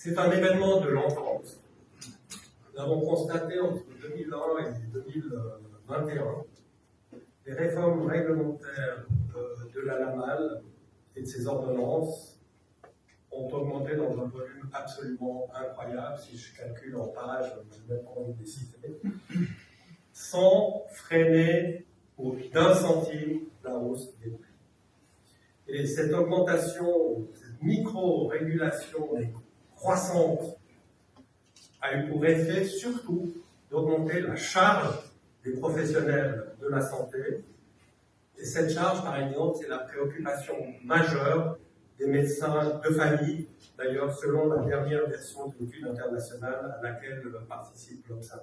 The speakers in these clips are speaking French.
C'est un événement de l'entente. Nous avons constaté entre 2001 et 2021 les réformes réglementaires de la LAMAL et de ses ordonnances ont augmenté dans un volume absolument incroyable, si je calcule en pages, je n'ai même pas envie de les citer, sans freiner d'un centime la hausse des prix. Et cette augmentation, cette micro-régulation croissante a eu pour effet surtout d'augmenter la charge des professionnels de la santé. Et cette charge, par exemple, c'est la préoccupation majeure des médecins de famille, d'ailleurs selon la dernière version de l'étude internationale à laquelle participe l'Observ.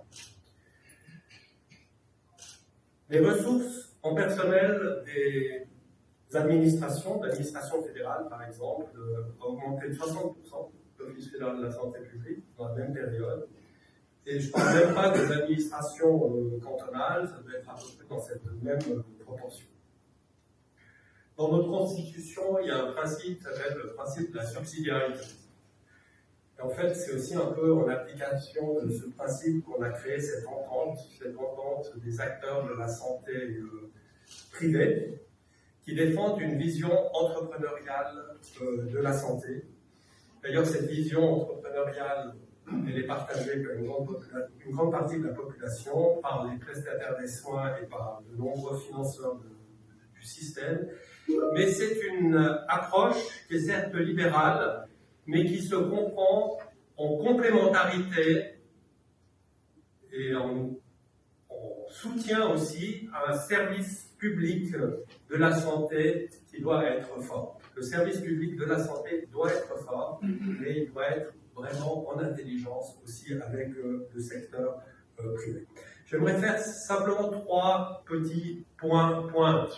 Les ressources en personnel des administrations, de l'administration fédérale par exemple, ont augmenté de 60%, l'Office fédéral de la santé publique, dans la même période. Et je ne parle même pas des administrations cantonales, ça doit être à peu près dans cette même proportion. Dans notre Constitution, il y a un principe qui s'appelle le principe de la subsidiarité. Et en fait, c'est aussi un peu en application de ce principe qu'on a créé cette entente des acteurs de la santé privée, qui défendent une vision entrepreneuriale de la santé. D'ailleurs, cette vision entrepreneuriale, elle est partagée par une grande partie de la population, par les prestataires des soins et par de nombreux financeurs du système. Mais c'est une approche qui est certes libérale, mais qui se comprend en complémentarité et en soutien aussi à un service public de la santé qui doit être fort. Le service public de la santé doit être fort, mais il doit être vraiment en intelligence aussi avec le secteur privé. J'aimerais faire simplement 3 petits pointes.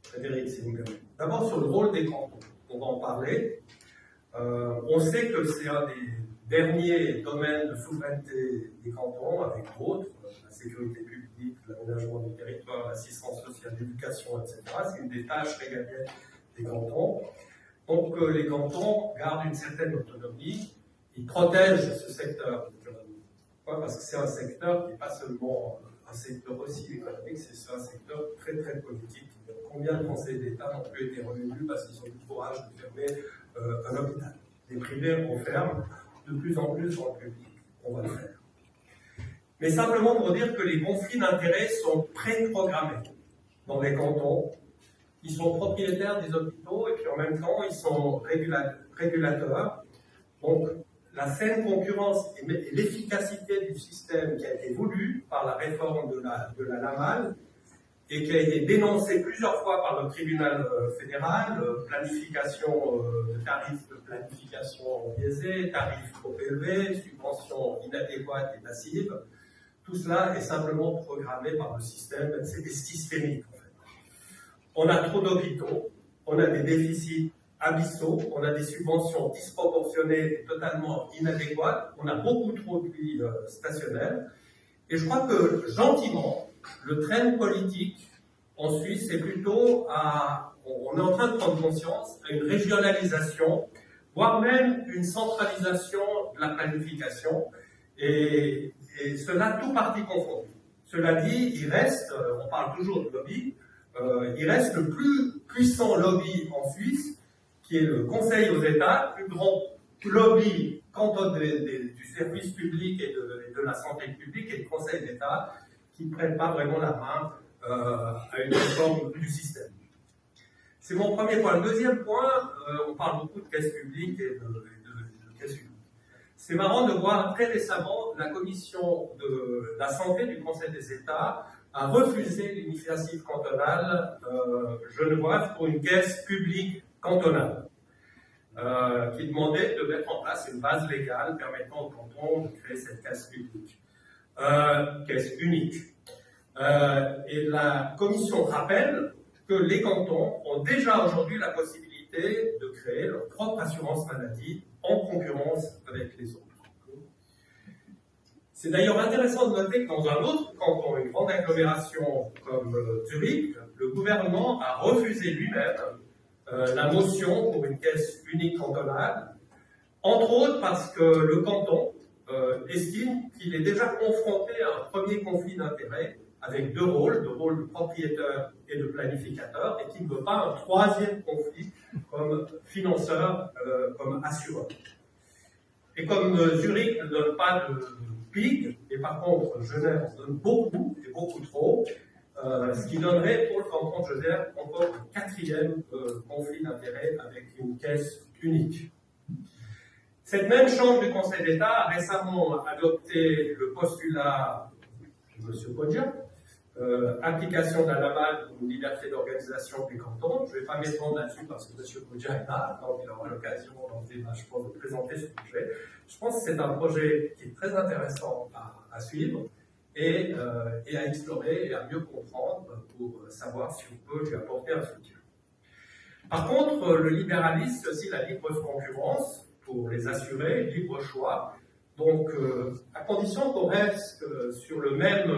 Frédéric, si vous me permettez. D'abord sur le rôle des cantons, on va en parler. On sait que c'est un des derniers domaines de souveraineté des cantons, avec d'autres, la sécurité publique, l'aménagement du territoire, l'assistance sociale, l'éducation, etc. C'est une des tâches régaliennes des cantons. Donc les cantons gardent une certaine autonomie, ils protègent ce secteur. Pourquoi ? Parce que c'est un secteur qui n'est pas seulement un secteur aussi économique, c'est un secteur très très politique. Combien de conseils d'État n'ont plus été relevés parce qu'ils ont eu le courage de fermer un hôpital. Les privés, on ferme, de plus en plus dans le public, on va le faire. Mais simplement pour dire que les conflits d'intérêts sont préprogrammés dans les cantons. Ils sont propriétaires des hôpitaux et puis en même temps, ils sont régulateurs. Donc, la saine concurrence et l'efficacité du système qui a été voulu par la réforme de la LAMAL et qui a été dénoncée plusieurs fois par le tribunal fédéral, planification de tarifs de planification biaisés, tarifs trop élevés, subventions inadéquates et massives, tout cela est simplement programmé par le système, c'est systémique en fait. On a trop d'hôpitaux, on a des déficits abyssaux, on a des subventions disproportionnées et totalement inadéquates, on a beaucoup trop de lits stationnels, et je crois que gentiment, le trend politique en Suisse, c'est plutôt on est en train de prendre conscience à une régionalisation, voire même une centralisation de la planification, et cela tout parti confondu. Cela dit, il reste, on parle toujours de lobby, il reste le plus puissant lobby en Suisse, qui est le Conseil aux États, le plus grand lobby du service public et de la santé publique, et le Conseil d'État, qui ne prennent pas vraiment la main à une réforme du système. C'est mon premier point. Le deuxième point, on parle beaucoup de caisse publique et de caisse publique. C'est marrant de voir très récemment la commission de la santé du Conseil des États a refusé l'initiative cantonale genevoise pour une caisse publique cantonale, qui demandait de mettre en place une base légale permettant au canton de créer cette caisse publique, caisse unique. Et la commission rappelle que les cantons ont déjà aujourd'hui la possibilité de créer leur propre assurance maladie en concurrence avec les autres. C'est d'ailleurs intéressant de noter que dans un autre canton, une grande agglomération comme Zurich, le gouvernement a refusé lui-même la motion pour une caisse unique cantonale, Entre autres parce que le canton estime qu'il est déjà confronté à un premier conflit d'intérêts avec deux rôles, le rôle de propriétaire et de planificateur, et qu'il ne veut pas un troisième conflit comme financeur, comme assureur. Et comme Zurich ne donne pas de PIG, et par contre Genève en donne beaucoup, et beaucoup trop, ce qui donnerait pour le canton de Genève encore un quatrième conflit d'intérêts avec une caisse unique. Cette même chambre du Conseil d'État a récemment adopté le postulat de M. Kodja, application de la loi de liberté d'organisation du canton. Je ne vais pas m'étendre là-dessus parce que M. Kodja est là, donc il aura l'occasion dans le débat, je pense, de présenter ce projet. Je pense que c'est un projet qui est très intéressant à suivre et à explorer et à mieux comprendre pour savoir si on peut lui apporter un soutien. Par contre, le libéralisme, c'est aussi la libre concurrence pour les assurés, libre choix. Donc, à condition qu'on reste sur le même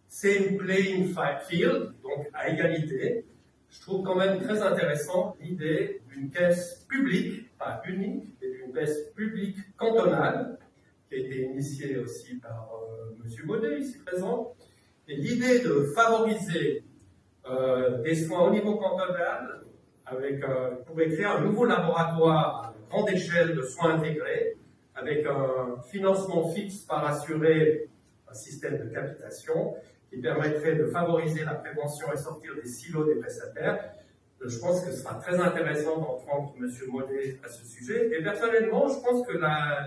same playing field, donc à égalité, je trouve quand même très intéressant l'idée d'une caisse publique, pas unique, mais d'une caisse publique cantonale, qui a été initiée aussi par M. Baudet, ici présent, et l'idée de favoriser des soins au niveau cantonal, pour créer un nouveau laboratoire à grande échelle de soins intégrés, avec un financement fixe par assuré, un système de capitation, qui permettrait de favoriser la prévention et sortir des silos des prestataires. Je pense que ce sera très intéressant d'entendre M. Mollet à ce sujet. Et personnellement, je pense que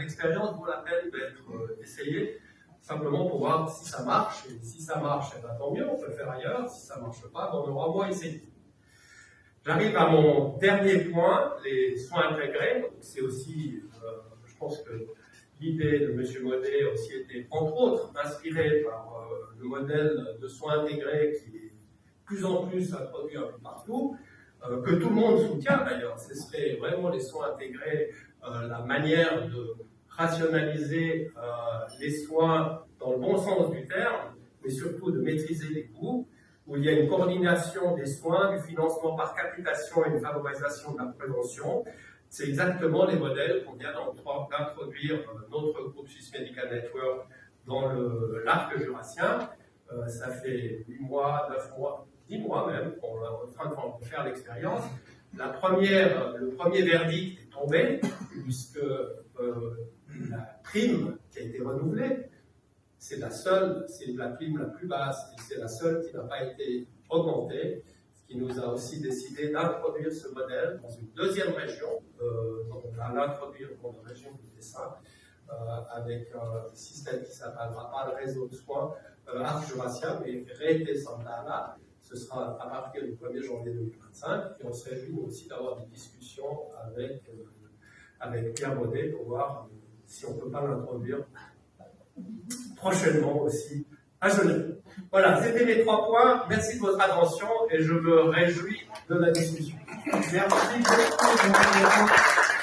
l'expérience vaut la peine d'être essayée, simplement pour voir si ça marche. Et si ça marche, eh bien, tant mieux, on peut le faire ailleurs. Si ça ne marche pas, on aura moins essayé. J'arrive à mon dernier point, les soins intégrés. C'est aussi, je pense que l'idée de M. Mollet a aussi été, entre autres, inspirée par le modèle de soins intégrés qui est de plus en plus introduit un peu partout, que tout le monde soutient d'ailleurs. Ce serait vraiment les soins intégrés, la manière de rationaliser les soins dans le bon sens du terme, mais surtout de maîtriser les coûts, où il y a une coordination des soins, du financement par capitation et une favorisation de la prévention. C'est exactement les modèles qu'on vient d'introduire notre groupe Swiss Medical Network dans l'arc jurassien. Ça fait 8 mois, 9 mois, 10 mois même qu'on est en train de faire l'expérience. Le premier verdict est tombé, puisque la prime qui a été renouvelée, c'est la prime la plus basse, et c'est la seule qui n'a pas été augmentée, ce qui nous a aussi décidé d'introduire ce modèle dans une deuxième région, à l'introduire dans la région du Tessin, avec un système qui ne s'appellera pas le réseau de soins Arc Jurassien, mais Rete Santana. Ce sera à partir du 1er janvier 2025, et on se réjouit aussi d'avoir des discussions avec Pierre Baudet pour voir si on ne peut pas l'introduire prochainement aussi à Genève. Voilà, c'était mes 3 points. Merci de votre attention et je me réjouis de la discussion. Merci beaucoup.